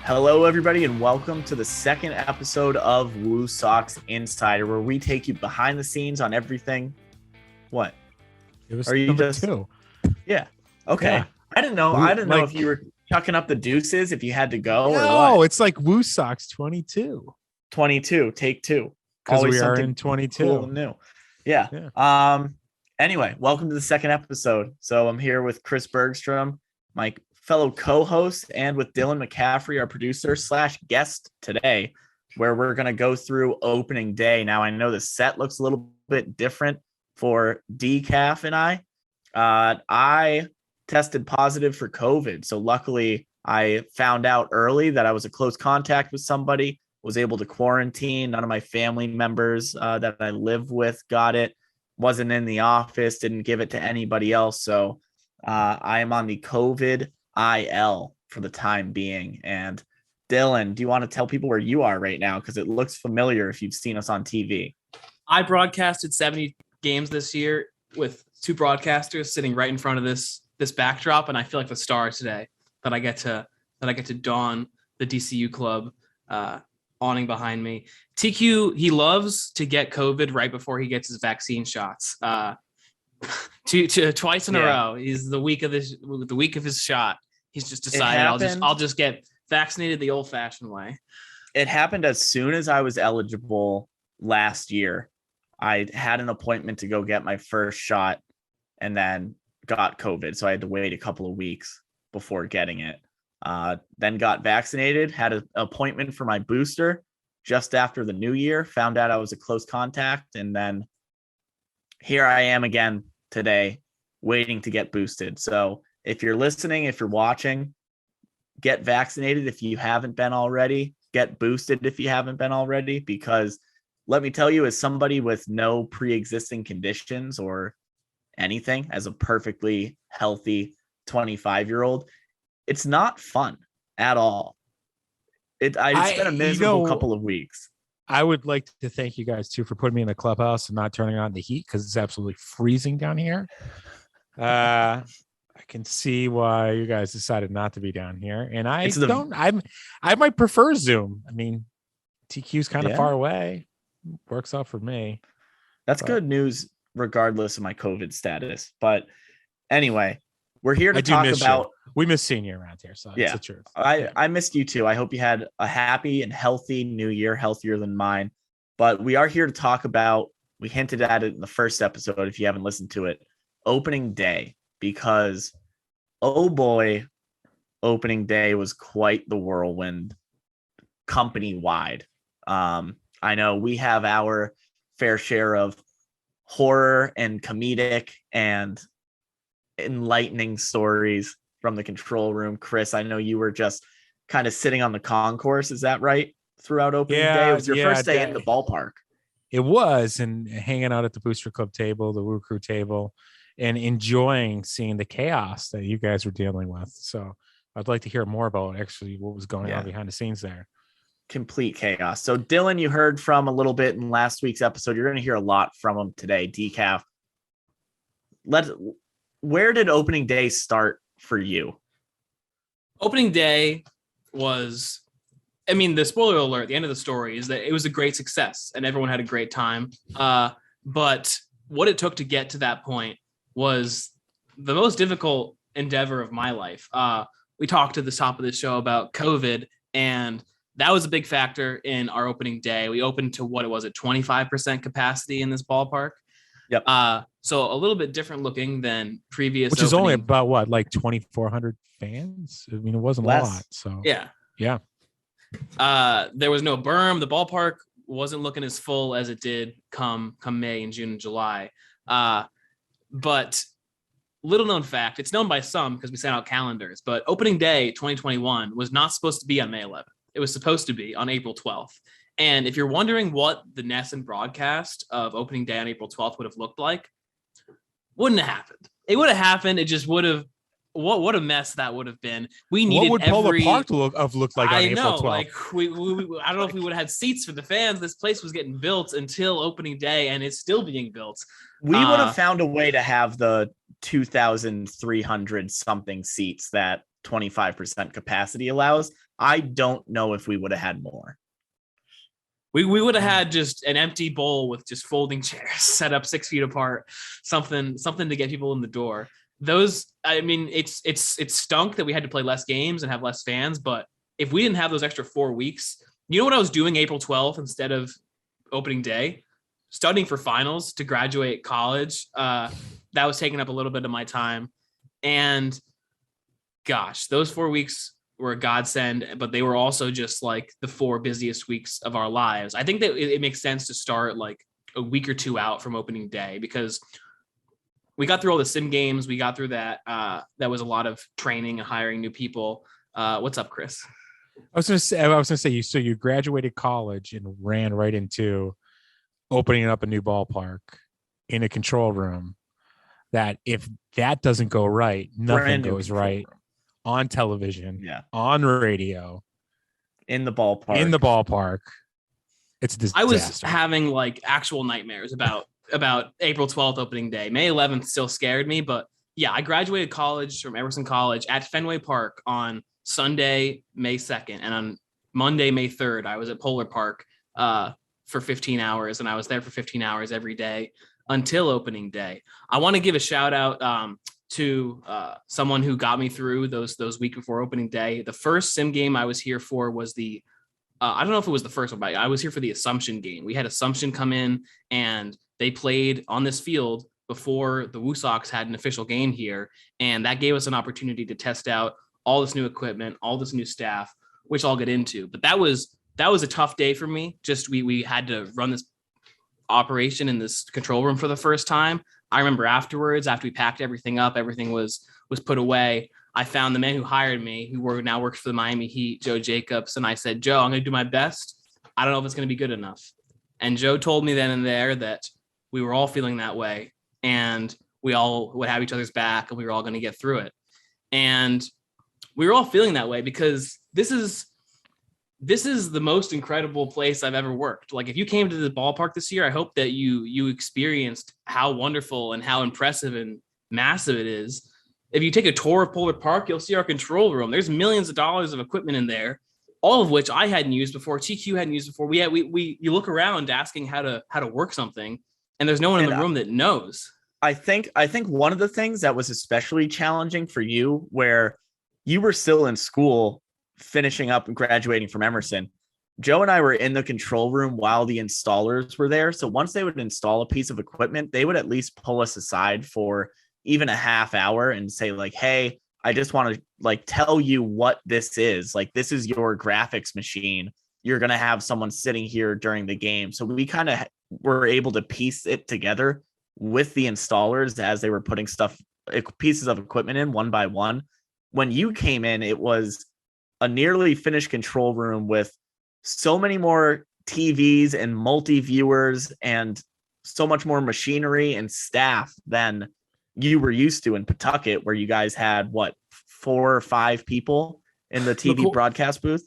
Hello, everybody, and welcome to the second episode of Woo Sox Insider, where we take you behind the scenes on everything. What? It was Are you number just 2. Yeah. Okay. Yeah. I didn't know. I didn't know if you were chucking up the deuces, if you had to go or what. No, it's like Woo Sox 22. 22, take two. Because Always we are something in 22. cool and new. Yeah. Anyway, welcome to the second episode. So I'm here with Chris Bergstrom, my fellow co-host, and with Dylan McCaffrey, our producer / guest today, where we're going to go through opening day. Now, I know the set looks a little bit different for DCaff and I tested positive for COVID. So luckily I found out early that I was a close contact with somebody, was able to quarantine. None of my family members that I live with got it, wasn't in the office, didn't give it to anybody else. So I am on the COVID IL for the time being. And Dylan, do you want to tell people where you are right now? Because it looks familiar if you've seen us on TV. I broadcasted 70 games this year with two broadcasters sitting right in front of this backdrop, and I feel like the star today that I get to don the DCU club awning behind me. TQ, he loves to get COVID right before he gets his vaccine shots. Twice in a row. He's the week of his shot. He's just decided I'll just get vaccinated the old-fashioned way. It happened as soon as I was eligible last year. I had an appointment to go get my first shot and then got COVID. So I had to wait a couple of weeks before getting it. Then got vaccinated, had an appointment for my booster just after the new year, found out I was a close contact. And then here I am again today waiting to get boosted. So if you're listening, if you're watching, get vaccinated if you haven't been already, get boosted if you haven't been already, because let me tell you, as somebody with no pre-existing conditions or anything, as a perfectly healthy 25-year-old, it's not fun at all. It's been a miserable couple of weeks. I would like to thank you guys too for putting me in the clubhouse and not turning on the heat, because it's absolutely freezing down here. I can see why you guys decided not to be down here, and I might prefer Zoom. I mean, TQ's kind of far away. Works out for me. That's good news regardless of my COVID status. But anyway, we're here to talk about. We miss seeing you around here, so yeah, that's the truth. I missed you too. I hope you had a happy and healthy new year, healthier than mine. But we are here to talk about, we hinted at it in the first episode if you haven't listened to it, opening day, because oh boy, opening day was quite the whirlwind company-wide. I know we have our fair share of horror and comedic and enlightening stories from the control room. Chris, I know you were just kind of sitting on the concourse. Is that right? Throughout opening day? It was your first day in the ballpark. It was, and hanging out at the Booster Club table, the Woo Crew table, and enjoying seeing the chaos that you guys were dealing with. So I'd like to hear more about actually what was going on behind the scenes there. Complete chaos. So Dylan, you heard from a little bit in last week's episode. You're going to hear a lot from him today. DCaff. Where did opening day start for you? Opening day was, the spoiler alert, the end of the story is that it was a great success and everyone had a great time. But what it took to get to that point was the most difficult endeavor of my life. We talked at the top of the show about COVID, and that was a big factor in our opening day. We opened to what it was at 25% capacity in this ballpark. Yep. So a little bit different looking than previous. Which is only about what, like 2,400 fans? I mean, it wasn't a lot. So yeah. There was no berm. The ballpark wasn't looking as full as it did come May and June and July. But little known fact, it's known by some because we sent out calendars, but opening day 2021 was not supposed to be on May 11th. It was supposed to be on April 12th. And if you're wondering what the NESN broadcast of opening day on April 12th would have looked like, wouldn't have happened. It would have happened. It just would have. What a mess that would have been. We needed. What would Polo Park have looked like on April 12th? Like we I don't know if we would have had seats for the fans. This place was getting built until opening day, and it's still being built. We would have found a way to have the 2,300 something seats that 25% capacity allows. I don't know if we would have had more. We would have had just an empty bowl with just folding chairs set up 6 feet apart, something to get people in the door. Those, I mean, it's stunk that we had to play less games and have less fans, but if we didn't have those extra 4 weeks, you know what I was doing April 12th instead of opening day? Studying for finals to graduate college. That was taking up a little bit of my time. And gosh, those 4 weeks were a godsend, but they were also just like the 4 busiest weeks of our lives. I think that it makes sense to start like a week or 2 out from opening day, because we got through all the sim games. We got through that. That was a lot of training and hiring new people. What's up, Chris? I was gonna say you graduated college and ran right into opening up a new ballpark in a control room. That if that doesn't go right, nothing goes right on television, on radio, in the ballpark. It's a disaster. I was having like actual nightmares about April 12th opening day. May 11th still scared me, but yeah, I graduated college from Emerson College at Fenway Park on Sunday, May 2nd, and on Monday, May 3rd, I was at Polar Park for 15 hours, and I was there for 15 hours every day until opening day. I want to give a shout out to someone who got me through those week before opening day. The first sim game I was here for was the I don't know if it was the first one, but I was here for the Assumption game. We had Assumption come in and they played on this field before the Woo Sox had an official game here. And that gave us an opportunity to test out all this new equipment, all this new staff, which I'll get into. But that was a tough day for me. Just we had to run this operation in this control room for the first time. I remember afterwards, after we packed everything up, everything was put away. I found the man who hired me, who now works for the Miami Heat, Joe Jacobs. And I said, Joe, I'm going to do my best. I don't know if it's going to be good enough. And Joe told me then and there that we were all feeling that way and we all would have each other's back and we were all going to get through it. And we were all feeling that way because this is the most incredible place I've ever worked. Like if you came to the ballpark this year, I hope that you experienced how wonderful and how impressive and massive it is. If you take a tour of Polar Park, you'll see our control room. There's millions of dollars of equipment in there, all of which I hadn't used before, TQ hadn't used before. You look around asking how to work something, and there's no one in the room that knows. I think one of the things that was especially challenging for you, where you were still in school, finishing up and graduating from Emerson, Joe and I were in the control room while the installers were there. So once they would install a piece of equipment, they would at least pull us aside for even a half hour and say like, hey, I just want to like tell you what this is. Like, this is your graphics machine. You're going to have someone sitting here during the game. So we kind of were able to piece it together with the installers as they were putting pieces of equipment in one by one. When you came in, it was a nearly finished control room with so many more TVs and multi-viewers and so much more machinery and staff than you were used to in Pawtucket, where you guys had 4 or 5 people in the TV broadcast booth.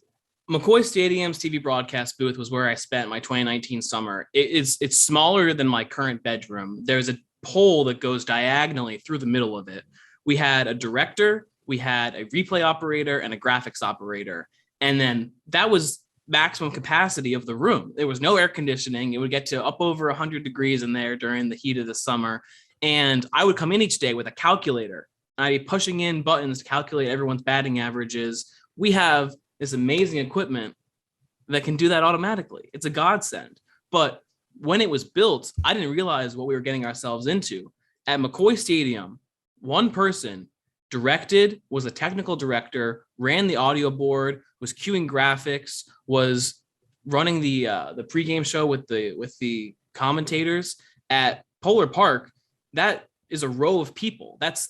McCoy Stadium's TV broadcast booth was where I spent my 2019 summer. It's smaller than my current bedroom. There's a pole that goes diagonally through the middle of it. We had a director, we had a replay operator, and a graphics operator. And then that was maximum capacity of the room. There was no air conditioning. It would get to up over 100 degrees in there during the heat of the summer. And I would come in each day with a calculator. I'd be pushing in buttons to calculate everyone's batting averages. We have this amazing equipment that can do that automatically. It's a godsend. But when it was built, I didn't realize what we were getting ourselves into. At McCoy Stadium, one person directed, was a technical director, ran the audio board, was queuing graphics, was running the pregame show with the commentators. At Polar Park, that is a row of people. That's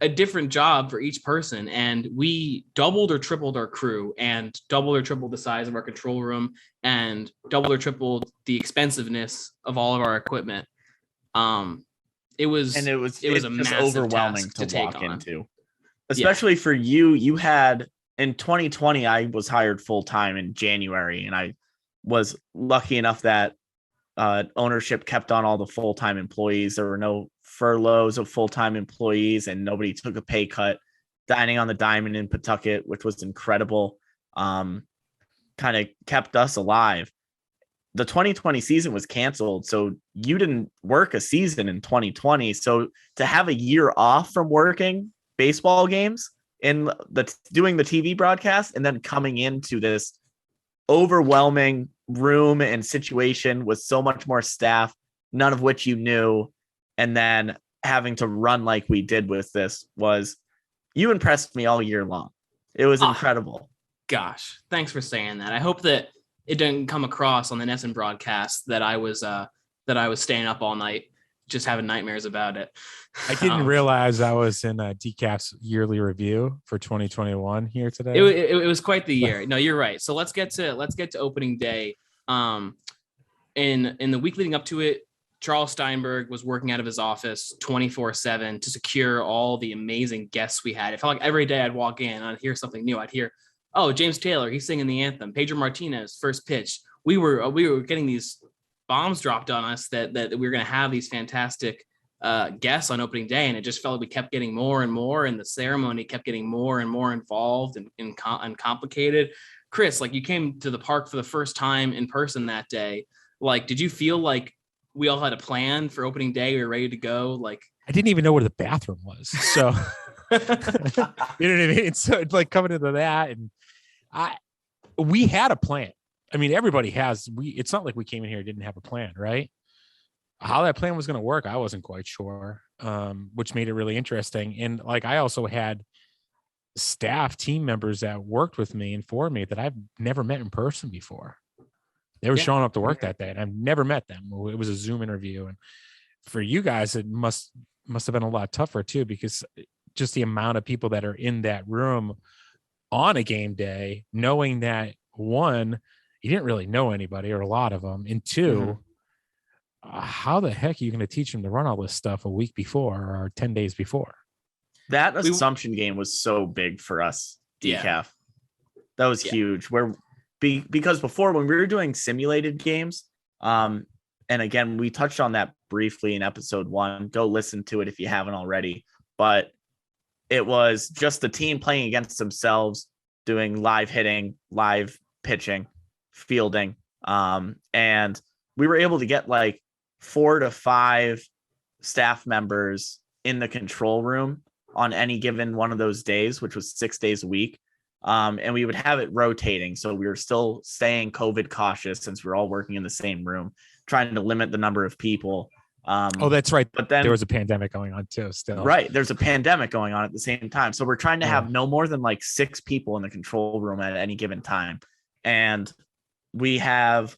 a different job for each person. And we doubled or tripled our crew and doubled or tripled the size of our control room and doubled or tripled the expensiveness of all of our equipment. It was a massive overwhelming task to walk take on. into, especially for you. You had in 2020, I was hired full-time in January, and I was lucky enough that ownership kept on all the full-time employees. There were no furloughs of full-time employees and nobody took a pay cut. dining on the Diamond in Pawtucket, which was incredible. Kind of kept us alive. The 2020 season was canceled, so you didn't work a season in 2020. So to have a year off from working baseball games in doing the TV broadcast and then coming into this overwhelming room and situation with so much more staff, none of which you knew, and then having to run like we did with this you impressed me all year long. It was incredible. Gosh, thanks for saying that. I hope that it didn't come across on the Nesson broadcast that I was staying up all night just having nightmares about it. I didn't realize I was in DCaff's yearly review for 2021 here today. It was quite the year. No, you're right. So let's get to opening day. In the week leading up to it, Charles Steinberg was working out of his office 24/7 to secure all the amazing guests we had. It felt like every day I'd walk in and I'd hear something new. I'd hear, oh, James Taylor, he's singing the anthem. Pedro Martinez, first pitch. We were getting these bombs dropped on us that we were going to have these fantastic guests on opening day, and it just felt like we kept getting more and more, and the ceremony kept getting more and more involved and complicated. Chris, like, you came to the park for the first time in person that day. Like, did you feel like we all had a plan for opening day? We were ready to go. Like, I didn't even know where the bathroom was. So, you know what I mean? So, like, coming into that, and we had a plan. I mean, everybody has. It's not like we came in here and didn't have a plan, right? How that plan was going to work, I wasn't quite sure, which made it really interesting. And like, I also had staff team members that worked with me and for me that I've never met in person before. They were showing up to work that day, and I've never met them. It was a Zoom interview, and for you guys, it must have been a lot tougher too, because just the amount of people that are in that room on a game day, knowing that, one, you didn't really know anybody or a lot of them, and two, how the heck are you going to teach them to run all this stuff a week before or 10 days before? That assumption game was so big for us, DCaff. Yeah. That was huge. Because before, when we were doing simulated games, and again, we touched on that briefly in episode 1. Go listen to it if you haven't already. But it was just the team playing against themselves, doing live hitting, live pitching, fielding. And we were able to get like 4 to 5 staff members in the control room on any given one of those days, which was 6 days a week. And we would have it rotating. So we were still staying COVID cautious since we're all working in the same room, trying to limit the number of people. That's right. But then there was a pandemic going on too still. Right. There's a pandemic going on at the same time. So we're trying to have no more than like 6 people in the control room at any given time. And we have,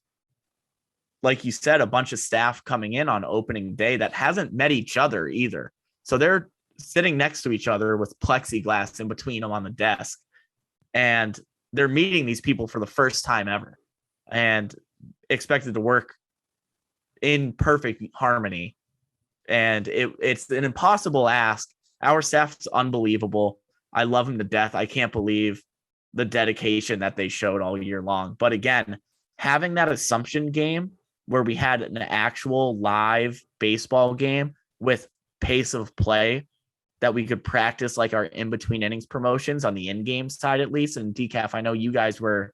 like you said, a bunch of staff coming in on opening day that hasn't met each other either. So they're sitting next to each other with plexiglass in between them on the desk. And they're meeting these people for the first time ever and expected to work in perfect harmony. And it's an impossible ask. Our staff is unbelievable. I love them to death. I can't believe the dedication that they showed all year long. But again, having that assumption game where we had an actual live baseball game with pace of play that we could practice like our in-between innings promotions on the in-game side, at least. And DCaff, I know you guys were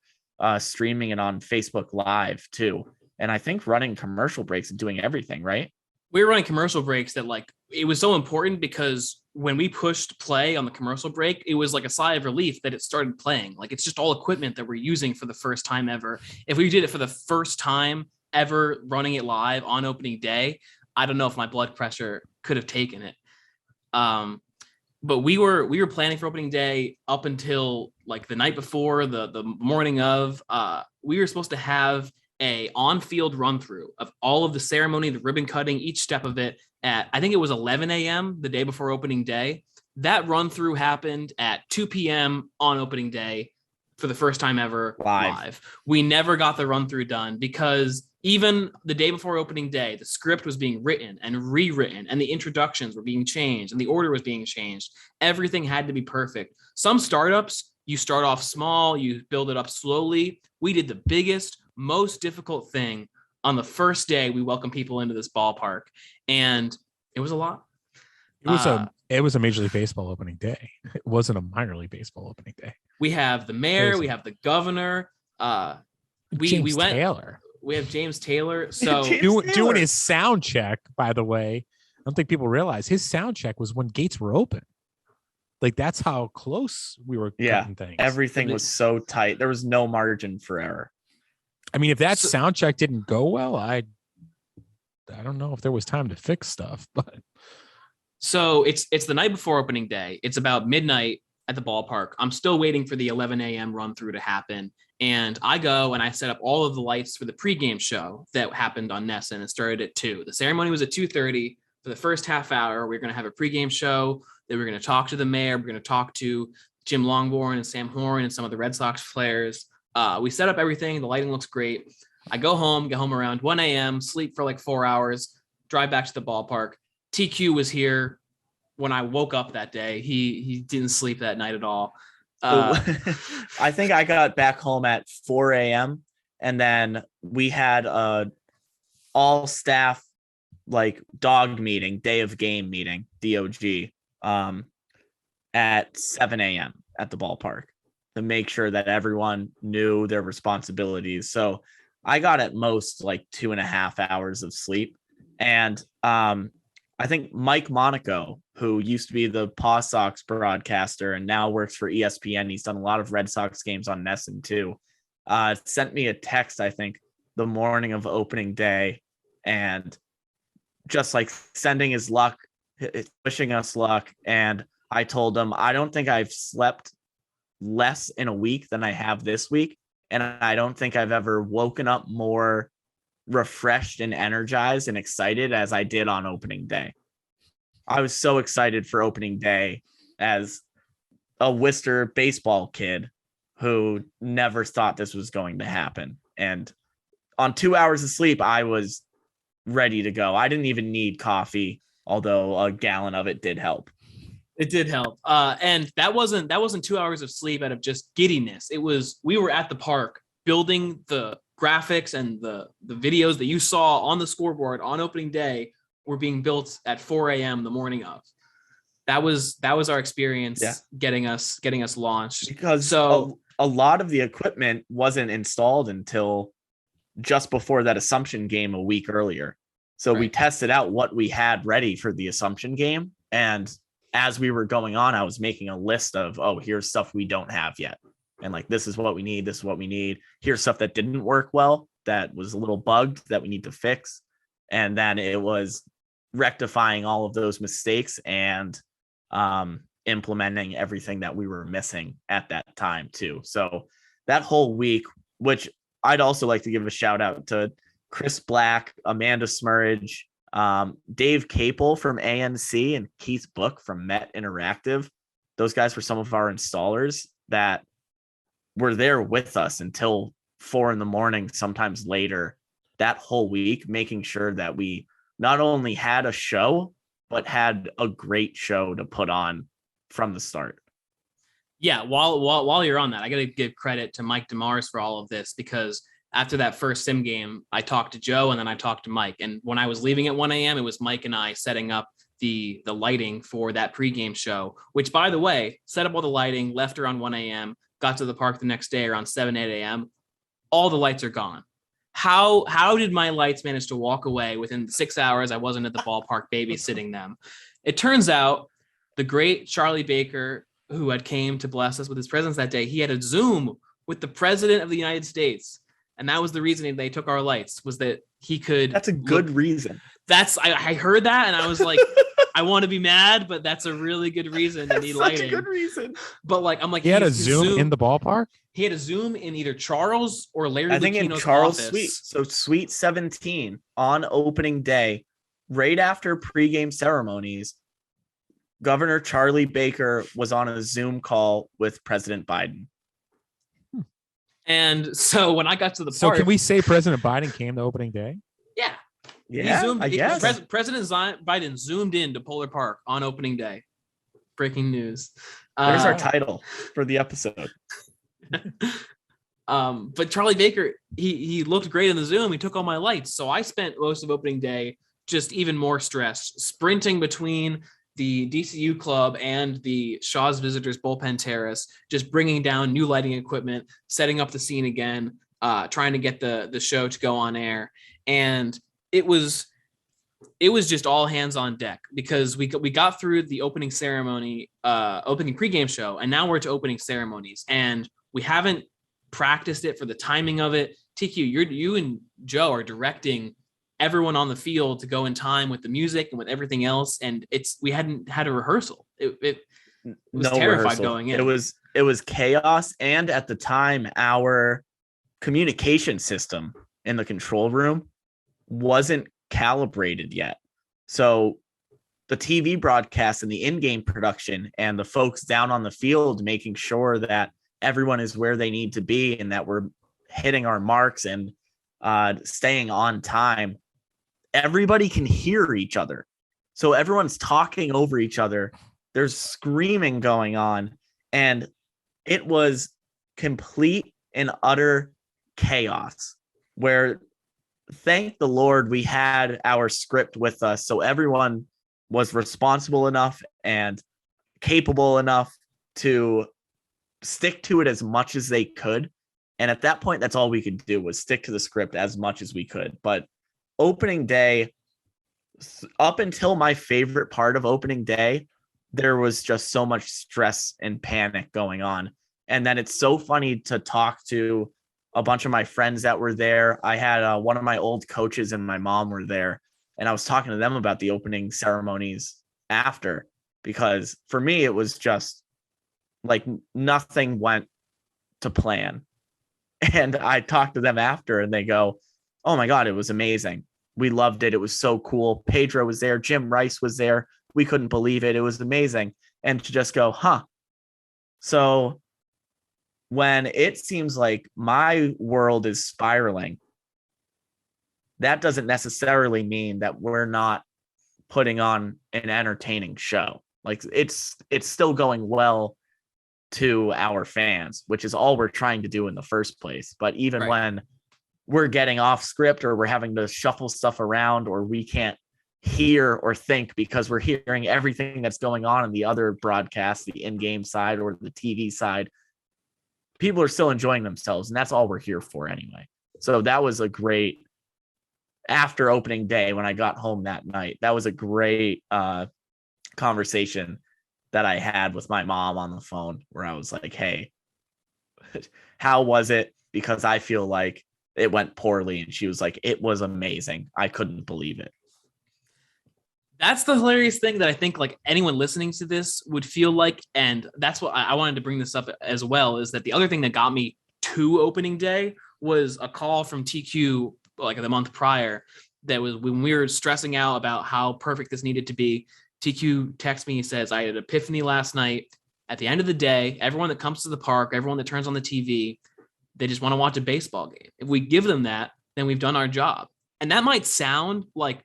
streaming it on Facebook Live too. And I think running commercial breaks and doing everything, right? We were running commercial breaks that, like, it was so important because when we pushed play on the commercial break, it was like a sigh of relief that it started playing. Like, it's just all equipment that we're using for the first time ever. If we did it for the first time ever running it live on opening day, I don't know if my blood pressure could have taken it. But we were planning for opening day up until like the night before, the morning of. We were supposed to have a on-field run through of all of the ceremony, the ribbon cutting, each step of it at, I think it was 11 a.m. the day before opening day. That run through happened at 2 p.m. on opening day for the first time ever live. We never got the run through done because even the day before opening day, the script was being written and rewritten, and the introductions were being changed, and the order was being changed. Everything had to be perfect. Some startups, you start off small, you build it up slowly. We did the biggest, most difficult thing on the first day we welcomed people into this ballpark, and it was a lot. It was It was a Major League Baseball opening day. It wasn't a minor league baseball opening day. We have the mayor, Crazy. we have the governor. James Taylor. We have James Taylor. So doing his sound check, by the way. I don't think people realize his sound check was when gates were open. Like that's how close we were cutting things. Everything was so tight. There was no margin for error. I mean, if that sound check didn't go well, I don't know if there was time to fix stuff, but so it's the night before opening day. It's about midnight at the ballpark. I'm still waiting for the 11 a.m. run through to happen. And I go and I set up all of the lights for the pregame show that happened on Nesson and started at 2. The ceremony was at 2:30. For the first half hour, we're going to have a pregame show. Then we're going to talk to the mayor. We're going to talk to Jim Longborn and Sam Horn and some of the Red Sox players. We set up everything. The lighting looks great. I get home around 1 a.m., sleep for like 4 hours, drive back to the ballpark. TQ was here when I woke up that day. He didn't sleep that night at all. I think I got back home at 4 a.m. and then we had a all staff like dog meeting, day of game meeting, DOG, at 7 a.m. at the ballpark to make sure that everyone knew their responsibilities. So I got at most like 2.5 hours of sleep. And I think Mike Monaco, who used to be the Paw Sox broadcaster and now works for ESPN, he's done a lot of Red Sox games on Nesson too, sent me a text, I think, the morning of opening day and just like sending his luck, wishing us luck. And I told him, I don't think I've slept less in a week than I have this week. And I don't think I've ever woken up more refreshed and energized and excited as I did on opening day. I was so excited for opening day as a Worcester baseball kid who never thought this was going to happen. And on 2 hours of sleep, I was ready to go. I didn't even need coffee, although a gallon of it did help. It did help. And that wasn't 2 hours of sleep out of just giddiness. It was, we were at the park building the graphics and the videos that you saw on the scoreboard on opening day were being built at 4 a.m. the morning of. That was our experience getting us launched. Because a lot of the equipment wasn't installed until just before that Assumption game a week earlier. So we tested out what we had ready for the Assumption game. And as we were going on, I was making a list of, here's stuff we don't have yet. And like, this is what we need. This is what we need. Here's stuff that didn't work well, that was a little bugged that we need to fix. And then it was rectifying all of those mistakes and implementing everything that we were missing at that time too. So that whole week, which I'd also like to give a shout out to Chris Black, Amanda Smurridge, Dave Capel from ANC, and Keith Book from Met Interactive. Those guys were some of our installers that were there with us until 4 a.m, sometimes later, that whole week, making sure that we not only had a show, but had a great show to put on from the start. Yeah, while you're on that, I got to give credit to Mike DeMars for all of this, because after that first sim game, I talked to Joe and then I talked to Mike. And when I was leaving at 1 a.m., it was Mike and I setting up the lighting for that pregame show, which, by the way, set up all the lighting, left around 1 a.m., got to the park the next day around 8 a.m. All the lights are gone. How did my lights manage to walk away within the 6 hours I wasn't at the ballpark babysitting them? It turns out the great Charlie Baker, who had came to bless us with his presence that day, he had a Zoom with the president of the United States. And that was the reason they took our lights, was that he could. That's a good reason. I heard that and I was like, I want to be mad, but that's a really good reason to need lighting. Such a good reason. But like, I'm like, he had a Zoom in the ballpark. He had a Zoom in either Charles or Larry. I think Lucchino's in Charles' office. suite. So suite 17 on opening day, right after pregame ceremonies, Governor Charlie Baker was on a Zoom call with President Biden. And so when I got to the So park, can we say President Biden came to opening day? Yeah. Yeah, I guess. President Biden zoomed in to Polar Park on opening day. Breaking news. There's our title for the episode. But Charlie Baker, he looked great in the Zoom. He took all my lights. So I spent most of opening day just even more stressed, sprinting between the DCU club and the Shaw's Visitors bullpen terrace, just bringing down new lighting equipment, setting up the scene again, trying to get the show to go on air. And it was just all hands on deck, because we got through the opening ceremony, opening pregame show, and now we're to opening ceremonies, and we haven't practiced it for the timing of it. TQ, you and Joe are directing everyone on the field to go in time with the music and with everything else, and we hadn't had a rehearsal. It was terrified rehearsal. Going in. It was chaos, and at the time, our communication system in the control room wasn't calibrated yet. So the TV broadcast and the in-game production and the folks down on the field making sure that everyone is where they need to be and that we're hitting our marks and staying on time. Everybody can hear each other. So everyone's talking over each other. There's screaming going on, and it was complete and utter chaos, where thank the Lord we had our script with us, so everyone was responsible enough and capable enough to stick to it as much as they could. And at that point, that's all we could do, was stick to the script as much as we could. But opening day, up until my favorite part of opening day, there was just so much stress and panic going on. And then it's so funny to talk to a bunch of my friends that were there. I had one of my old coaches and my mom were there, and I was talking to them about the opening ceremonies after, because for me, it was just like nothing went to plan. And I talked to them after, and they go, "Oh my God, it was amazing. We loved it. It was so cool. Pedro was there. Jim Rice was there. We couldn't believe it. It was amazing." And to just go, huh. So when it seems like my world is spiraling, that doesn't necessarily mean that we're not putting on an entertaining show. Like it's still going well to our fans, which is all we're trying to do in the first place. But even when we're getting off script, or we're having to shuffle stuff around, or we can't hear or think because we're hearing everything that's going on in the other broadcasts, the in-game side or the TV side, people are still enjoying themselves, and that's all we're here for anyway. So that was a great, after opening day, when I got home that night, that was a great conversation that I had with my mom on the phone, where I was like, "Hey, how was it?" Because I feel like it went poorly. And she was like, "It was amazing. I couldn't believe it." That's the hilarious thing that I think like anyone listening to this would feel like. And that's what I wanted to bring this up as well, is that the other thing that got me to opening day was a call from TQ like the month prior. That was when we were stressing out about how perfect this needed to be. TQ texts me, he says, "I had an epiphany last night. At the end of the day, everyone that comes to the park, everyone that turns on the TV, they just want to watch a baseball game. If we give them that, then we've done our job." And that might sound like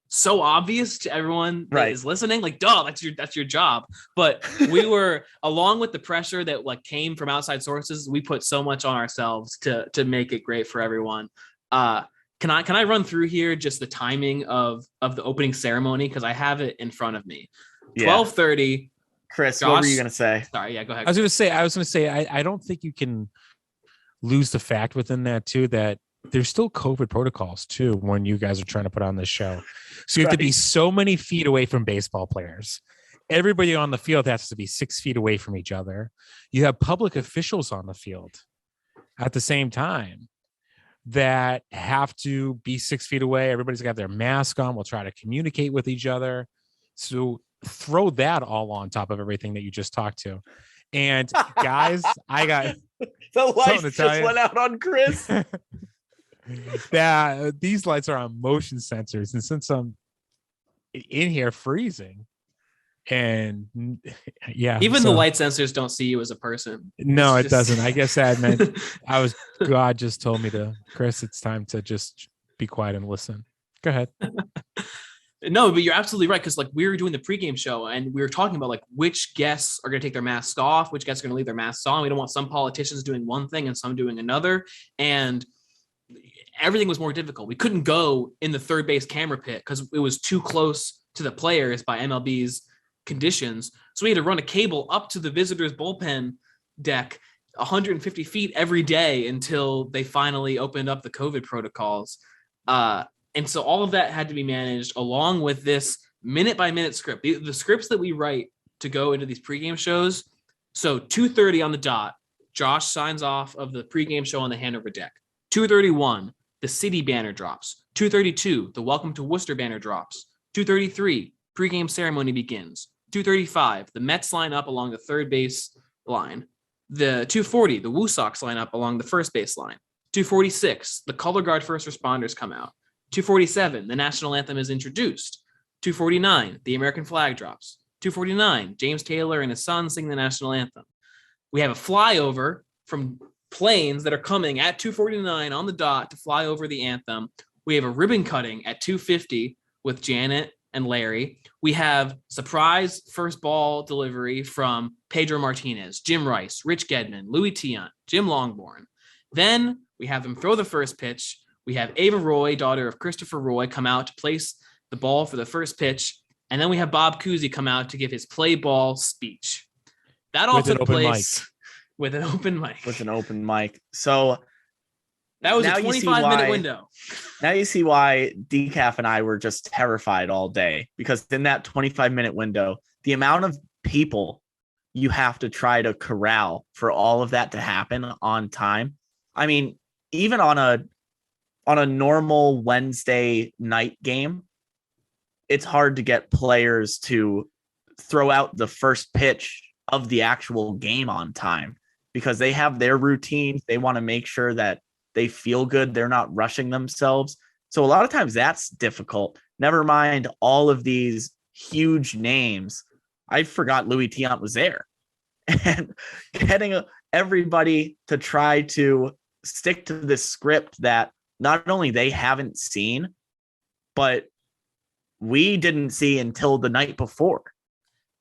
so obvious to everyone that is listening, like, duh, that's your job. But we were, along with the pressure that like came from outside sources, we put so much on ourselves to make it great for everyone. Can I run through here just the timing of the opening ceremony, because I have it in front of me. 12:30. Chris, what were you gonna say? Sorry, yeah, go ahead. I was gonna say I don't think you can lose the fact within that too, that there's still COVID protocols too when you guys are trying to put on this show. So you have to be so many feet away from baseball players. Everybody on the field has to be 6 feet away from each other. You have public officials on the field at the same time that have to be 6 feet away. Everybody's got their mask on. We'll try to communicate with each other. So throw that all on top of everything that you just talked to. And guys, I got the lights just went out on Chris. These lights are on motion sensors, and since I'm in here freezing, and even the light sensors don't see you as a person. No, it doesn't. I guess that meant God just told me to, Chris, it's time to just be quiet and listen. Go ahead. No, but you're absolutely right, because like we were doing the pregame show and we were talking about like which guests are going to take their masks off, which guests are going to leave their masks on. We don't want some politicians doing one thing and some doing another, and everything was more difficult. We couldn't go in the third base camera pit because it was too close to the players by MLB's conditions. So we had to run a cable up to the visitors' bullpen deck 150 feet every day until they finally opened up the COVID protocols. And so all of that had to be managed along with this minute by minute script. The scripts that we write to go into these pregame shows. So 2:30 on the dot, Josh signs off of the pregame show on the Hanover deck. 2:31, the city banner drops. 2:32, the Welcome to Worcester banner drops. 2:33, pregame ceremony begins. 2:35, the Mets line up along the third base line. The 2:40, the Woo Sox line up along the first base line. 2:46, the color guard first responders come out. 2:47, the national anthem is introduced. 2:49, the American flag drops. 2:49, James Taylor and his son sing the national anthem. We have a flyover from planes that are coming at 2:49 on the dot to fly over the anthem. We have a ribbon cutting at 2:50 with Janet and Larry. We have surprise first ball delivery from Pedro Martinez, Jim Rice, Rich Gedman, Louis Tiant, Jim Longborn. Then we have them throw the first pitch. We have Ava Roy, daughter of Christopher Roy, come out to place the ball for the first pitch. And then we have Bob Cousy come out to give his play ball speech. That all took place with an open mic. With an open mic. So that was a 25-minute window. Now you see why DCaff and I were just terrified all day, because in that 25-minute window, the amount of people you have to try to corral for all of that to happen on time. I mean, even on a normal Wednesday night game, it's hard to get players to throw out the first pitch of the actual game on time because they have their routines. They want to make sure that they feel good. They're not rushing themselves. So a lot of times that's difficult. Never mind all of these huge names. I forgot Louis Tiant was there. And getting everybody to try to stick to this script that not only they haven't seen, but we didn't see until the night before.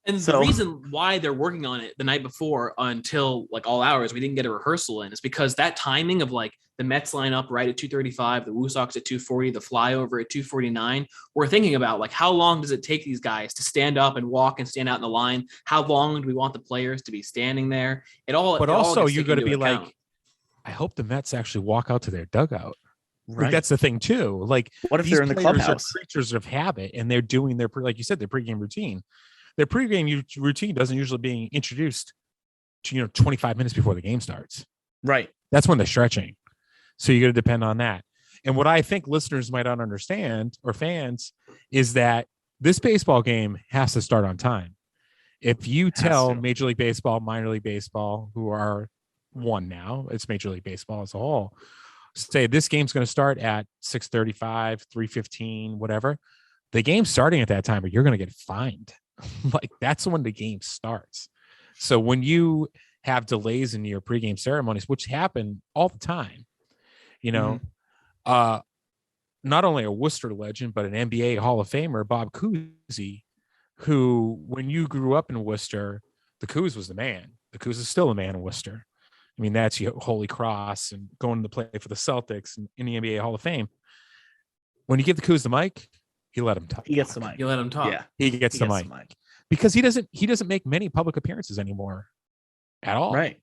And the reason why they're working on it the night before until like all hours, we didn't get a rehearsal in, is because that timing of like the Mets line up right at 2:35, the Woo Sox at 2:40, the flyover at 2:49. We're thinking about like, how long does it take these guys to stand up and walk and stand out in the line? How long do we want the players to be standing there? But also you're going to be like, I hope the Mets actually walk out to their dugout. Right. Like, that's the thing too. Like, what if they're in the clubhouse? Are creatures of habit, and they're doing their, like you said, their pregame routine. Their pregame routine doesn't usually being introduced to 25 minutes before the game starts. Right. That's when they're stretching. So you got to depend on that. And what I think listeners might not understand, or fans, is that this baseball game has to start on time. If you tell Major League Baseball, minor league baseball, who are one now, it's Major League Baseball as a whole, say this game's going to start at 6:35, 3:15, whatever. The game's starting at that time, but you're going to get fined. Like, that's when the game starts. So when you have delays in your pregame ceremonies, which happen all the time, not only a Worcester legend, but an NBA Hall of Famer, Bob Cousy, who, when you grew up in Worcester, the Coos was the man. The Coos is still the man in Worcester. I mean, that's your Holy Cross and going to play for the Celtics and in the NBA Hall of Fame. When you give the Coos the mic, you let him talk. He gets the mic. You let him talk. Yeah, he gets the mic because he doesn't make many public appearances anymore at all. Right.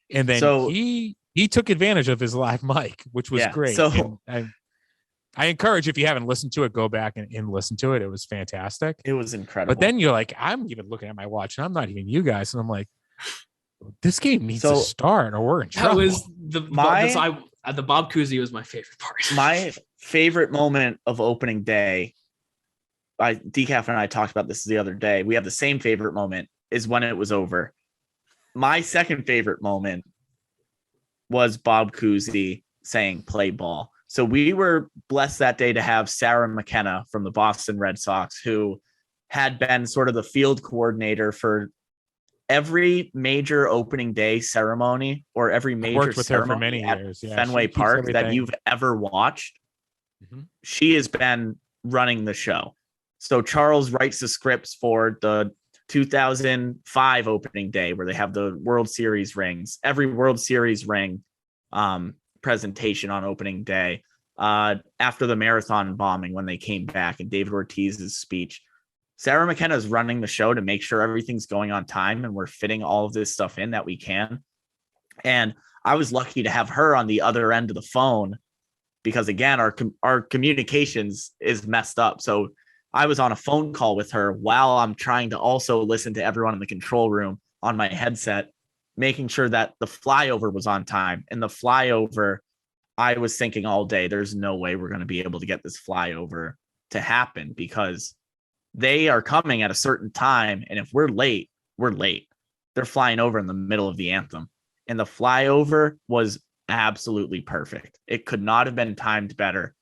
And then he took advantage of his live mic, which was great. So I encourage, if you haven't listened to it, go back and listen to it. It was fantastic. It was incredible. But then you're like, I'm even looking at my watch and I'm not even you guys. And I'm like, this game needs to start or we're in trouble. That was the Bob Cousy was my favorite part. My favorite moment of opening day, DCaff and I talked about this the other day. We have the same favorite moment, is when it was over. My second favorite moment was Bob Cousy saying play ball. So we were blessed that day to have Sarah McKenna from the Boston Red Sox, who had been sort of the field coordinator for every major opening day ceremony or every major ceremony at Fenway Park that you've ever watched. Mm-hmm. She has been running the show. So Charles writes the scripts for the 2005 opening day, where they have the World Series rings, every World Series ring presentation on opening day, after the marathon bombing when they came back, and David Ortiz's speech. Sarah McKenna is running the show to make sure everything's going on time and we're fitting all of this stuff in that we can. And I was lucky to have her on the other end of the phone because, again, our communications is messed up. So I was on a phone call with her while I'm trying to also listen to everyone in the control room on my headset, making sure that the flyover was on time. And the flyover, I was thinking all day, there's no way we're going to be able to get this flyover to happen because they are coming at a certain time. And if we're late, we're late. They're flying over in the middle of the anthem. And the flyover was absolutely perfect. It could not have been timed better.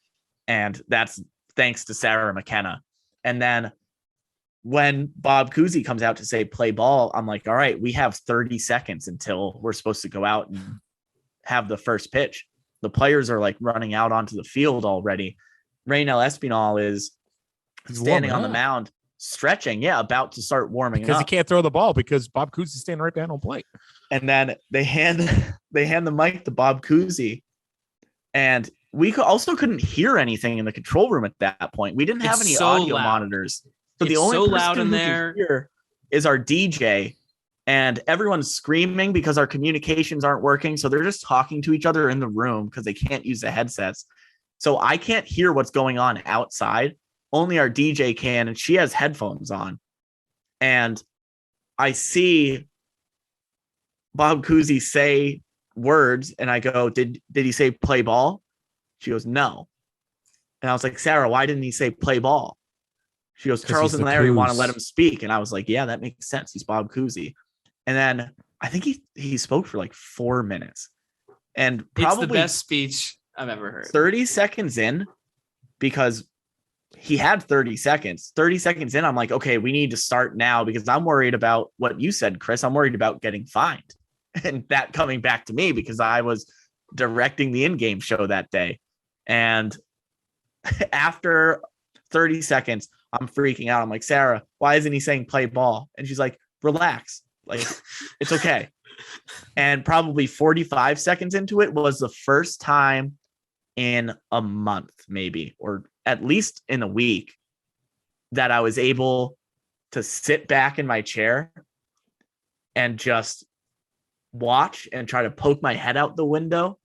And that's thanks to Sarah McKenna. And then when Bob Cousy comes out to say play ball, I'm like, all right, we have 30 seconds until we're supposed to go out and have the first pitch. The players are like running out onto the field already. Raynel Espinal is standing on the mound, stretching, about to start warming because up. He can't throw the ball because Bob Cousy is standing right behind home plate. And then they hand the mic to Bob Cousy, and we also couldn't hear anything in the control room at that point. We didn't have any audio monitors, so the only person loud in who there can hear is our DJ, and everyone's screaming because our communications aren't working. So they're just talking to each other in the room because they can't use the headsets. So I can't hear what's going on outside. Only our DJ can, and she has headphones on. And I see Bob Cousy say words, and I go, did he say play ball? She goes, no. And I was like, Sarah, why didn't he say play ball? She goes, Charles and Larry want to let him speak. And I was like, yeah, that makes sense. He's Bob Cousy. And then I think he spoke for like 4 minutes. And probably it's the best speech I've ever heard. 30 seconds in, because he had 30 seconds. 30 seconds in, I'm like, okay, we need to start now because I'm worried about what you said, Chris. I'm worried about getting fined and that coming back to me because I was directing the in-game show that day. And after 30 seconds, I'm freaking out. I'm like, Sarah, why isn't he saying play ball? And she's like, relax. Like, it's okay. And probably 45 seconds into it was the first time in a month, maybe, or at least in a week, that I was able to sit back in my chair and just watch and try to poke my head out the window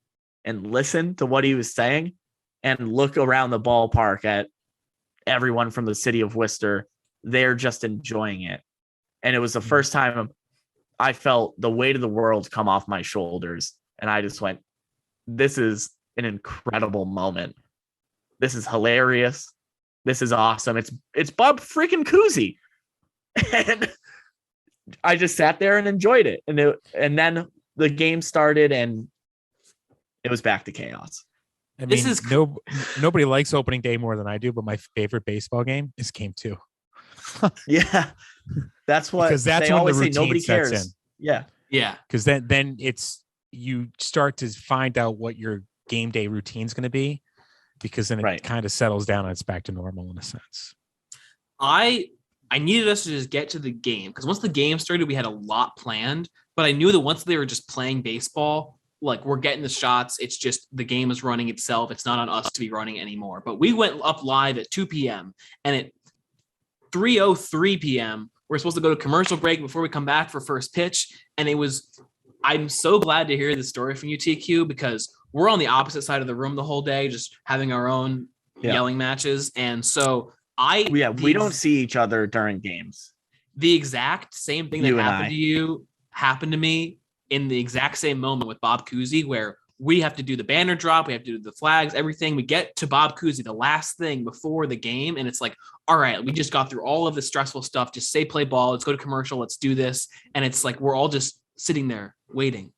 and listen to what he was saying and look around the ballpark at everyone from the city of Worcester. They're just enjoying it. And it was the first time I felt the weight of the world come off my shoulders. And I just went, this is an incredible moment. This is hilarious. This is awesome. It's Bob freaking Cousy. And I just sat there and enjoyed it. And then the game started and it was back to chaos. I mean, nobody likes opening day more than I do, but my favorite baseball game is game 2. Yeah. That's what, because that's they when always the say routine nobody sets cares. in. Yeah. Because then it's, you start to find out what your game day routine is going to be, because then it kind of settles down and it's back to normal in a sense. I needed us to just get to the game because once the game started, we had a lot planned, but I knew that once they were just playing baseball, like we're getting the shots. It's just the game is running itself. It's not on us to be running anymore. But we went up live at 2 p.m. and at 3:03 p.m. we're supposed to go to commercial break before we come back for first pitch. And I'm so glad to hear the story from UTQ because we're on the opposite side of the room the whole day, just having our own yelling matches. And so we don't see each other during games. The exact same thing that happened to you happened to me in the exact same moment with Bob Cousy, where we have to do the banner drop, we have to do the flags, everything. We get to Bob Cousy, the last thing before the game, and it's like, all right, we just got through all of the stressful stuff. Just say play ball, let's go to commercial, let's do this. And it's like we're all just sitting there waiting.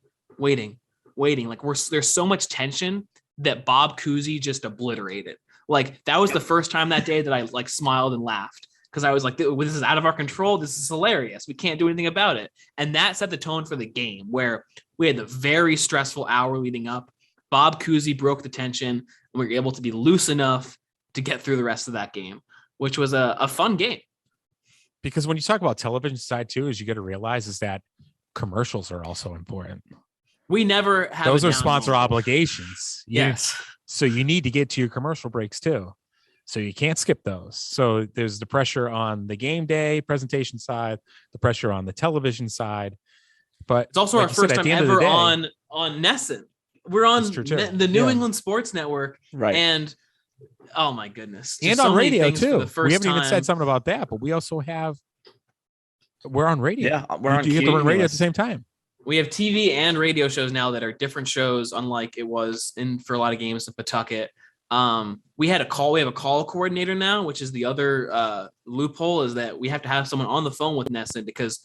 Like there's so much tension that Bob Cousy just obliterated. Like that was the first time that day that I like smiled and laughed because I was like, this is out of our control. This is hilarious. We can't do anything about it. And that set the tone for the game where we had the very stressful hour leading up. Bob Cousy broke the tension and we were able to be loose enough to get through the rest of that game, which was a fun game. Because when you talk about television side too, is you got to realize is that commercials are also important. We never have those are sponsor obligations. Yes. So you need to get to your commercial breaks too. So you can't skip those. So there's the pressure on the game day presentation side, the pressure on the television side. But it's also like our you said, first at time the end of the ever day, on Nesson. We're on That's true, too. the New Yeah. England Sports Network, Right. and oh my goodness, and just so on many radio things for too. the first We haven't even time. said something about that, but we also we're on radio. Yeah, we're on You get to run radio at Cumulus. the same time. We have TV and radio shows now that are different shows, unlike it was for a lot of games in Pawtucket. We have a call coordinator now, which is the other loophole, is that we have to have someone on the phone with Nesson, because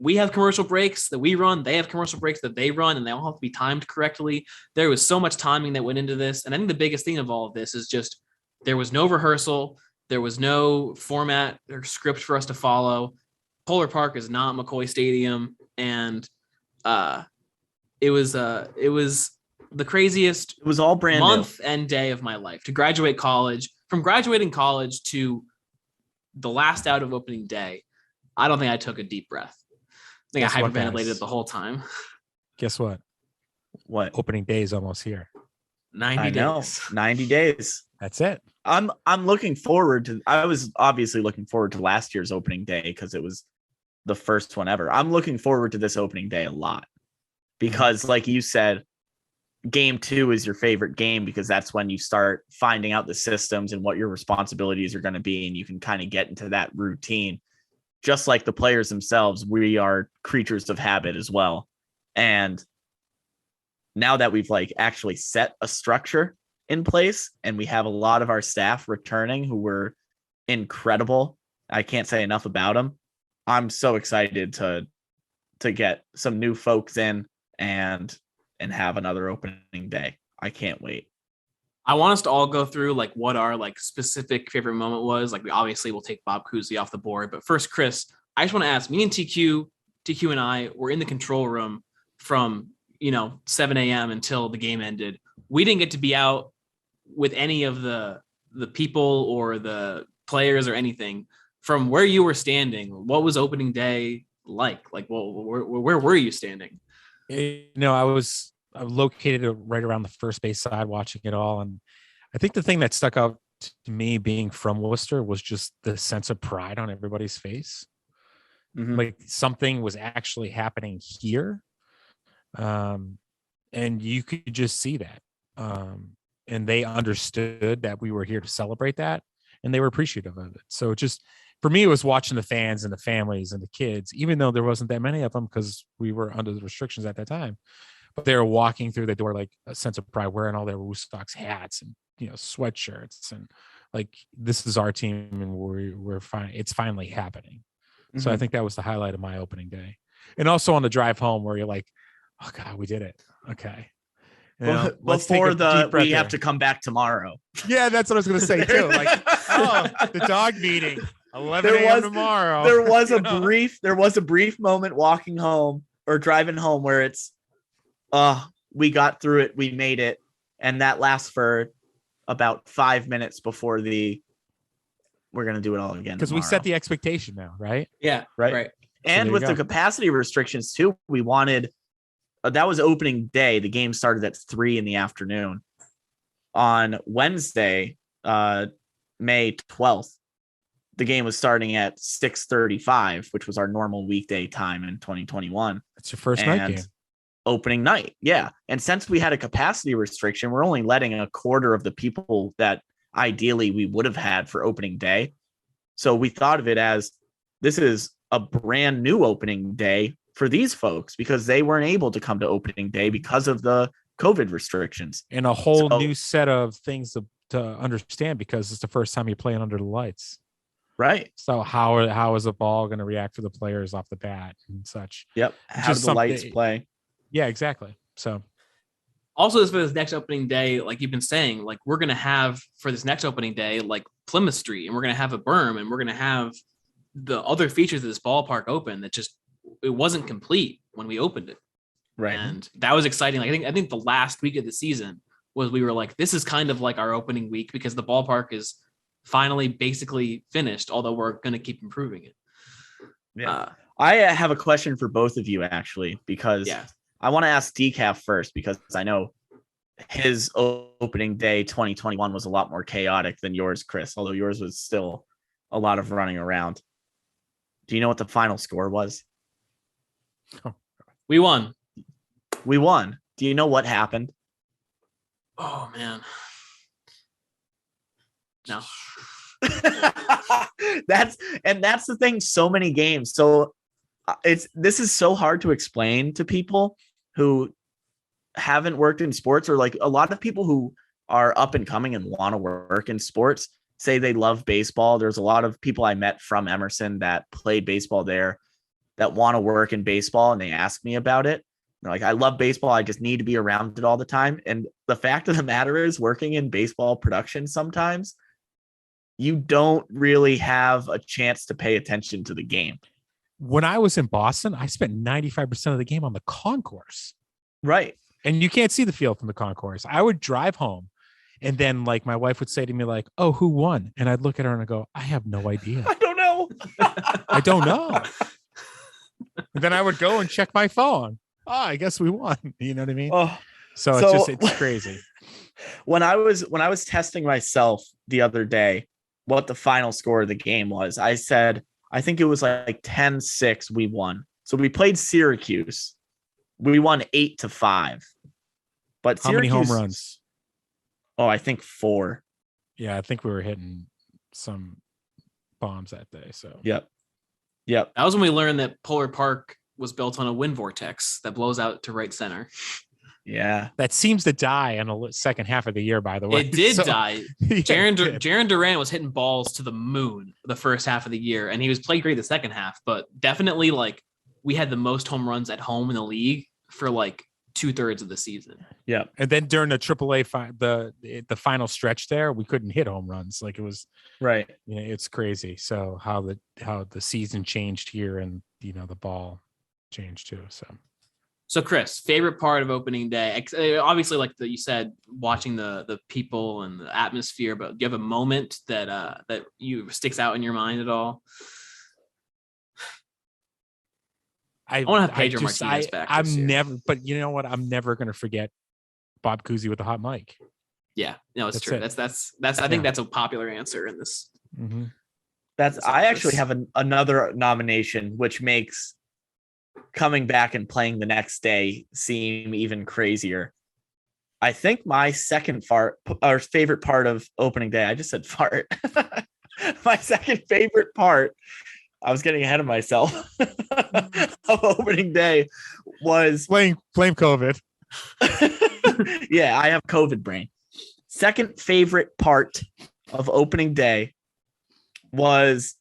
we have commercial breaks that we run, they have commercial breaks that they run, and they all have to be timed correctly. There was so much timing that went into this. And I think the biggest thing of all of this is just there was no rehearsal. There was no format or script for us to follow. Polar Park is not McCoy Stadium. And it was the craziest It was all brand month and day of my life to graduate college. From graduating college to the last out of opening day, I don't think I took a deep breath. I think Guess I what, hyperventilated guys? the whole time. Guess what? new. What? Opening day is almost here. 90 I know. days. 90 days. That's it. I'm looking forward to. I was obviously looking forward to last year's opening day because it was the first one ever. I'm looking forward to this opening day a lot because, like you said, game 2 is your favorite game because that's when you start finding out the systems and what your responsibilities are going to be, and you can kind of get into that routine. Just like the players themselves, we are creatures of habit as well. And now that we've like actually set a structure in place and we have a lot of our staff returning who were incredible, I can't say enough about them. I'm so excited to get some new folks in and have another opening day. I can't wait. I want us to all go through like what our like specific favorite moment was. Like we obviously will take Bob Cousy off the board, but first, Chris, I just want to ask, me and TQ and I were in the control room from 7 a.m. until the game ended. We didn't get to be out with any of the people or the players or anything. From where you were standing, what was opening day like? Like, well, where were you standing? I was located right around the first base side watching it all. And I think the thing that stuck out to me being from Worcester was just the sense of pride on everybody's face. Mhm. Like something was actually happening here. And you could just see that. And they understood that we were here to celebrate that, and they were appreciative of it. So just for me, it was watching the fans and the families and the kids, even though there wasn't that many of them because we were under the restrictions at that time. But they were walking through the door like a sense of pride, wearing all their Roostocks hats and sweatshirts, and like this is our team, and we're fine. It's finally happening. Mm-hmm. So I think that was the highlight of my opening day, and also on the drive home where you're like, "Oh God, we did it." Okay. Before we have to come back tomorrow. Yeah, that's what I was going to say too. Like, the dog meeting, 11 a.m. tomorrow. There was a brief moment walking home or driving home where it's, we got through it, we made it, and that lasts for about 5 minutes before we're going to do it all again. Because we set the expectation now, right? Yeah, right. And with the capacity restrictions too, we wanted. That was opening day. The game started at 3 p.m. On Wednesday, May 12th, the game was starting at 6:35, which was our normal weekday time in 2021. That's your first night game. Opening night. Yeah. And since we had a capacity restriction, we're only letting a quarter of the people that ideally we would have had for opening day. So we thought of it as this is a brand new opening day for these folks because they weren't able to come to opening day because of the COVID restrictions. And a whole new set of things to understand because it's the first time you're playing under the lights. Right. So how is the ball going to react for the players off the bat and such? Yep. How do the lights play? Yeah, exactly. So also for this next opening day, like you've been saying, like we're going to have for this next opening day, like Plymouth Street, and we're going to have a berm, and we're going to have the other features of this ballpark open that just, it wasn't complete when we opened it. Right. And that was exciting. Like I think the last week of the season was, we were like, this is kind of like our opening week because the ballpark is finally basically finished, although we're going to keep improving it. Yeah. I have a question for both of you actually, because I want to ask DCaff first, because I know his opening day 2021 was a lot more chaotic than yours, Chris, although yours was still a lot of running around. Do you know what the final score was? We won. We won. Do you know what happened? Oh man. No. That's the thing. So many games. So this is so hard to explain to people who haven't worked in sports, or like a lot of people who are up and coming and want to work in sports say they love baseball. There's a lot of people I met from Emerson that played baseball there that want to work in baseball, and they ask me about it. They're like, I love baseball. I just need to be around it all the time. And the fact of the matter is, working in baseball production, sometimes you don't really have a chance to pay attention to the game. When I was in Boston, I spent 95% of the game on the concourse. Right. And you can't see the field from the concourse. I would drive home, and then like my wife would say to me like, "Oh, who won?" And I'd look at her and I go, "I have no idea. I don't know. I don't know." And then I would go and check my phone. Oh, I guess we won. You know what I mean? Oh, so it's crazy. When I was testing myself the other day, what the final score of the game was, I said, I think it was like 10-6 we won. So we played Syracuse. We won 8-5. But How many Syracuse, home runs? Oh, I think 4. Yeah, I think we were hitting some bombs that day. So Yep. That was when we learned that Polar Park was built on a wind vortex that blows out to right center. Yeah. that seems to die in the second half of the year, by the way. It did die. Yeah, Jaron Durant was hitting balls to the moon the first half of the year, and he was playing great the second half, but definitely like we had the most home runs at home in the league for like 2/3 of the season. Yeah. And then during the AAA, the final stretch there, we couldn't hit home runs. Like it was Right. You know, it's crazy. So how the season changed here, and you know the ball changed too. So Chris, favorite part of opening day? Obviously, like you said, watching the people and the atmosphere. But do you have a moment that you sticks out in your mind at all? I want to have Pedro Martinez back. I'm never, but you know what? I'm never going to forget Bob Cousy with the hot mic. Yeah, no, it's true. It. That's. I think that's a popular answer in this. Mm-hmm. I actually have another nomination, which makes coming back and playing the next day seem even crazier. I think my favorite part of opening day, I just said fart. My second favorite part, I was getting ahead of myself, of opening day was blame COVID. Yeah, I have COVID brain. Second favorite part of opening day was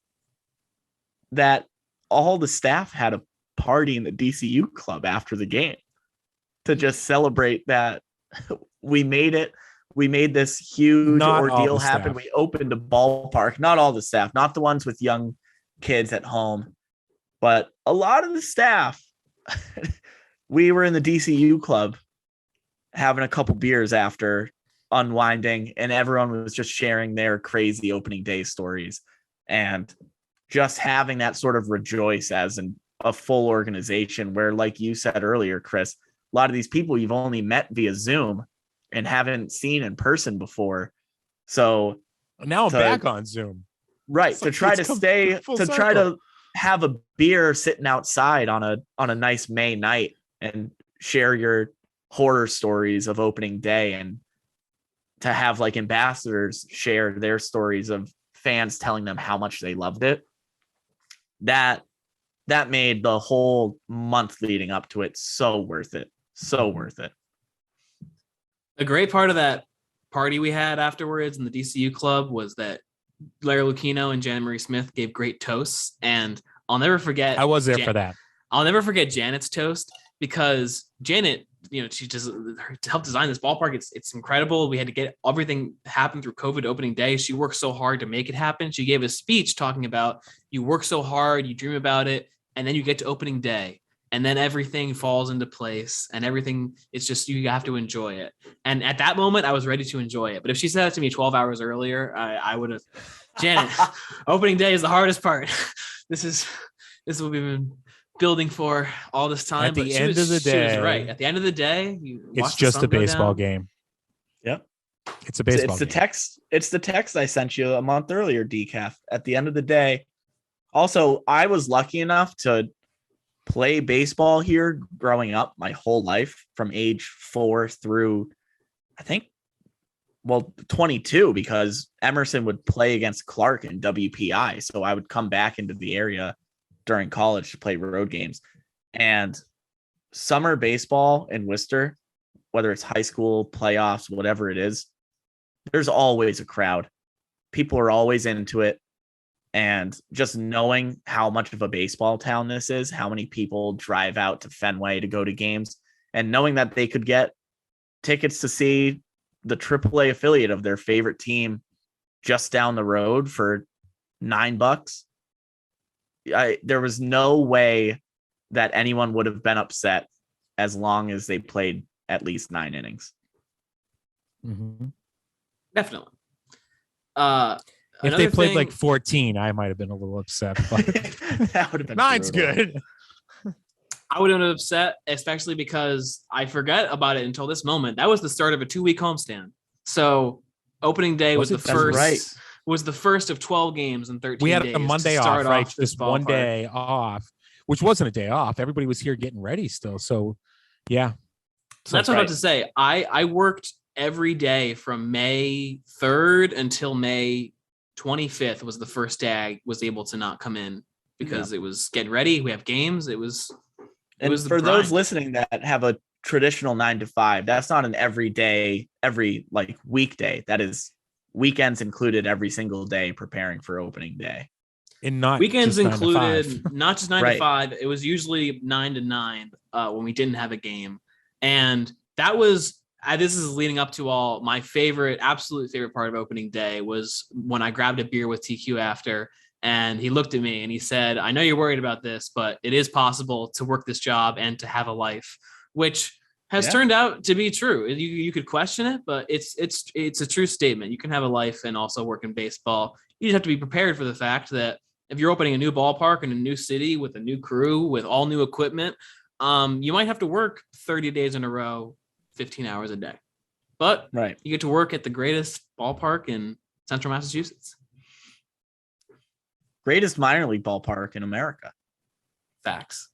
that all the staff had a party in the DCU club after the game to just celebrate that we made it. We made this huge ordeal happen. We opened a ballpark. Not all the staff, not the ones with young kids at home, but a lot of the staff. We were in the DCU club having a couple beers after unwinding, and everyone was just sharing their crazy opening day stories, and just having that sort of rejoice as a full organization where, like you said earlier, Chris, a lot of these people you've only met via Zoom and haven't seen in person before. So now I'm back on Zoom. Right. To try to have a beer sitting outside on a nice May night and share your horror stories of opening day, and to have like ambassadors share their stories of fans telling them how much they loved it. That made the whole month leading up to it so worth it. So worth it. A great part of that party we had afterwards in the DCU club was that Larry Lucchino and Janet Marie Smith gave great toasts, and I'll never forget. I was there for that. I'll never forget Janet's toast, because Janet, you know, she just helped design this ballpark. It's incredible. We had to get everything happen through COVID opening day. She worked so hard to make it happen. She gave a speech talking about you work so hard, you dream about it, and then you get to opening day, and then everything falls into place, and everything, it's just, you have to enjoy it. And at that moment, I was ready to enjoy it. But if she said that to me 12 hours earlier, I would have, Janet, opening day is the hardest part. This is what we've been building for all this time. At the end of the day, she was right. At the end of the day, it's just a baseball game. It's a baseball It's the game. text. It's the text I sent you a month earlier, DCaff. At the end of the day, also, I was lucky enough to play baseball here growing up my whole life from age 4 through, I think, 22, because Emerson would play against Clark in WPI. So I would come back into the area during college to play road games. And summer baseball in Worcester, whether it's high school, playoffs, whatever it is, there's always a crowd. People are always into it. And just knowing how much of a baseball town this is, how many people drive out to Fenway to go to games, and knowing that they could get tickets to see the AAA affiliate of their favorite team just down the road for $9. There was no way that anyone would have been upset as long as they played at least 9 innings. Mm-hmm. Definitely. If they played like 14, I might have been a little upset. But that would have been 9's brutal. good. I would have been upset, especially because I forget about it until this moment. That was the start of a 2-week homestand. So opening day was the first. Right. Was the first of 12 games in 13 days. We had a Monday off, right? Just one ballpark. day off, which wasn't a day off. Everybody was here getting ready still. So, yeah. So that's what I'm about to say. I worked every day from May 3rd until May 25th was the first day I was able to not come in because it was getting ready. We have games. It was for those listening that have a traditional 9 to 5, that's not an every day, every like weekday. That is weekends included every single day preparing for opening day. And not weekends just included, not just 9 Right. to 5. It was usually 9 to 9 when we didn't have a game. And that was, this is leading up to all my absolute favorite part of opening day was when I grabbed a beer with TQ after, and he looked at me and he said, I know you're worried about this, but it is possible to work this job and to have a life, which has turned out to be true. You could question it, but it's a true statement. You can have a life and also work in baseball. You just have to be prepared for the fact that if you're opening a new ballpark in a new city with a new crew, with all new equipment, you might have to work 30 days in a row, 15 hours a day. But you get to work at the greatest ballpark in Central Massachusetts. Greatest minor league ballpark in America. Facts.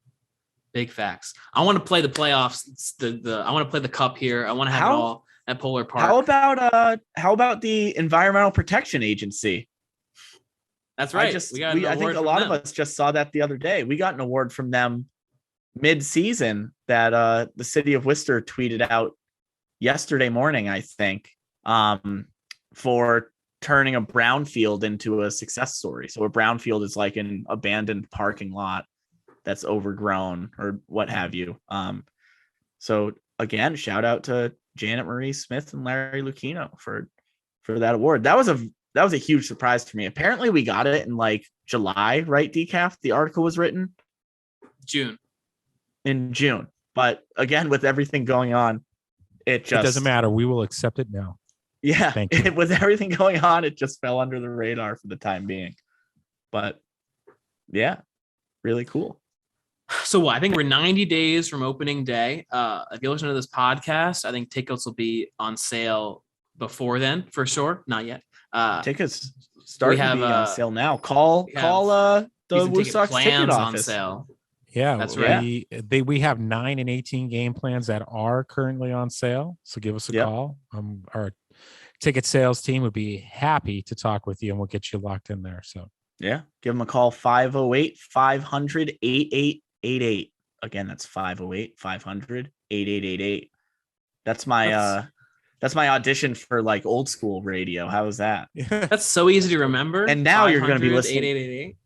Big facts. I want to play the playoffs. I want to play the cup here. I want to have it all at Polar Park. How about the Environmental Protection Agency? That's right. I think a lot of us just saw that the other day. We got an award from them mid-season that the city of Worcester tweeted out yesterday morning, I think, for turning a brownfield into a success story. So a brownfield is like an abandoned parking lot that's overgrown or what have you. So again, shout out to Janet Marie Smith and Larry Lucchino for that award. That was a huge surprise for me. Apparently we got it in like July, right? DCaff, the article was written in June. But again, with everything going on, it doesn't matter. We will accept it now. Yeah. Thank you. With everything going on, it just fell under the radar for the time being. But yeah, really cool. So I think we're 90 days from opening day. If you listen to this podcast, I think tickets will be on sale before then for sure. Not yet. Tickets start to be on sale now. Call the Woo Sox ticket office. On sale. Yeah, that's right. We have 9 and 18 game plans that are currently on sale. So give us a call. Our ticket sales team would be happy to talk with you, and we'll get you locked in there. So yeah, give them a call, 508-500-8888. Again, that's 508-500-8888. That's my audition for like old school radio. How is that? That's so easy to remember. And now you're going to be listening. 8888.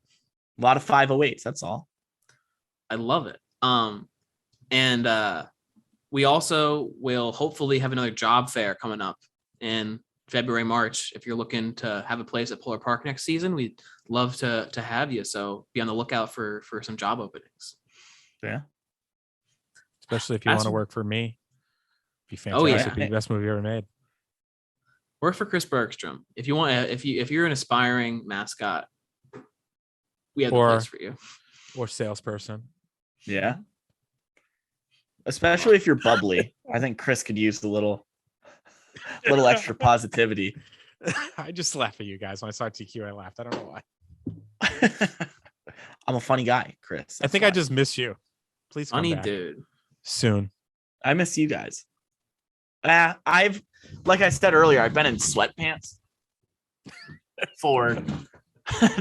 A lot of 508s. That's all. I love it. And we also will hopefully have another job fair coming up in February, March. If you're looking to have a place at Polar Park next season, we'd love to have you. So be on the lookout for some job openings. Yeah. Especially if you want to work for me. Be fantastic. Oh, yeah. Be the best movie ever made. Work for Chris Bergstrom. If you want, if you're an aspiring mascot, we have the place for you. Or salesperson. Yeah. Especially if you're bubbly. I think Chris could use a little little extra positivity. I just laugh at you guys. When I saw TQ, I laughed. I don't know why. I'm a funny guy, Chris. I think I just miss you. Please come Funny back dude. soon. I miss you guys. I've, like I said earlier, I've been in sweatpants for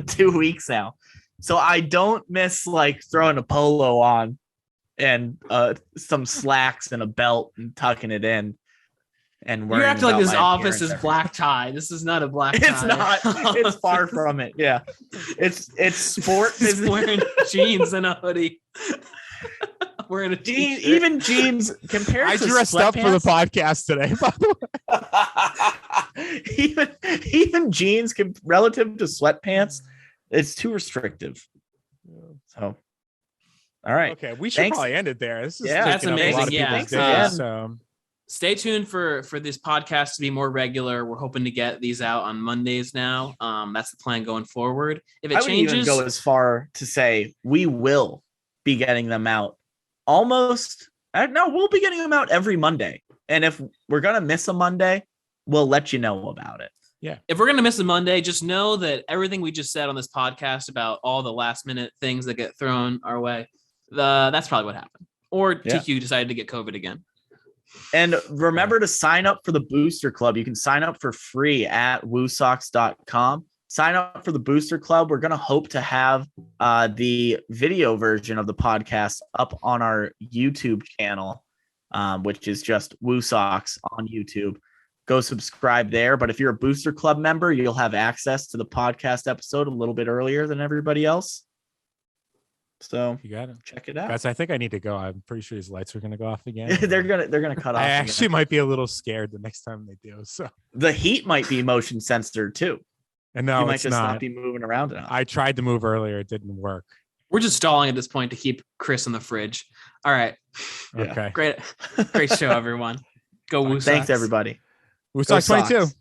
2 weeks now. So I don't miss like throwing a polo on and some slacks and a belt and tucking it in. And You're acting like about this my office appearance is black tie. This is not a black tie. It's not. It's far from it. Yeah. It's sport. He's wearing jeans and a hoodie. Wearing a Jeans, t-shirt. even jeans compared I to dressed up for the sweatpants- podcast today, by the way. even jeans relative to sweatpants, it's too restrictive. So, all right. Okay, we should Thanks. probably end it there. This is Yeah, that's taking up a lot of amazing. Yeah. people's Thanks days, again. so Stay tuned for this podcast to be more regular. We're hoping to get these out on Mondays now. That's the plan going forward. If it I would even changes, go as far to say we will be getting them out almost. No, we'll be getting them out every Monday. And if we're gonna miss a Monday, we'll let you know about it. if we're gonna miss a Monday, just know that everything we just said on this podcast about all the last minute things that get thrown our way, that's probably what happened. Or Yeah. TQ decided to get COVID again. And remember to sign up for the Booster Club. You can sign up for free at woosocks.com. Sign up for the Booster Club. We're going to hope to have the video version of the podcast up on our YouTube channel, which is just Woo Socks on YouTube. Go subscribe there. But if you're a Booster Club member, you'll have access to the podcast episode a little bit earlier than everybody else. So you got it. check it out. Guys, I think I need to go. I'm pretty sure these lights are gonna go off again. they're gonna cut off. I again. actually might be a little scared the next time they do. So The heat might be motion censored too. and no, You might it's just not not. be moving around enough. I tried to move earlier, it didn't work. We're just stalling at this point to keep Chris in the fridge. All right. Yeah. Okay. Great show, everyone. Go Woo Thanks Sox. everybody. Woo Go Sox 22. Sox.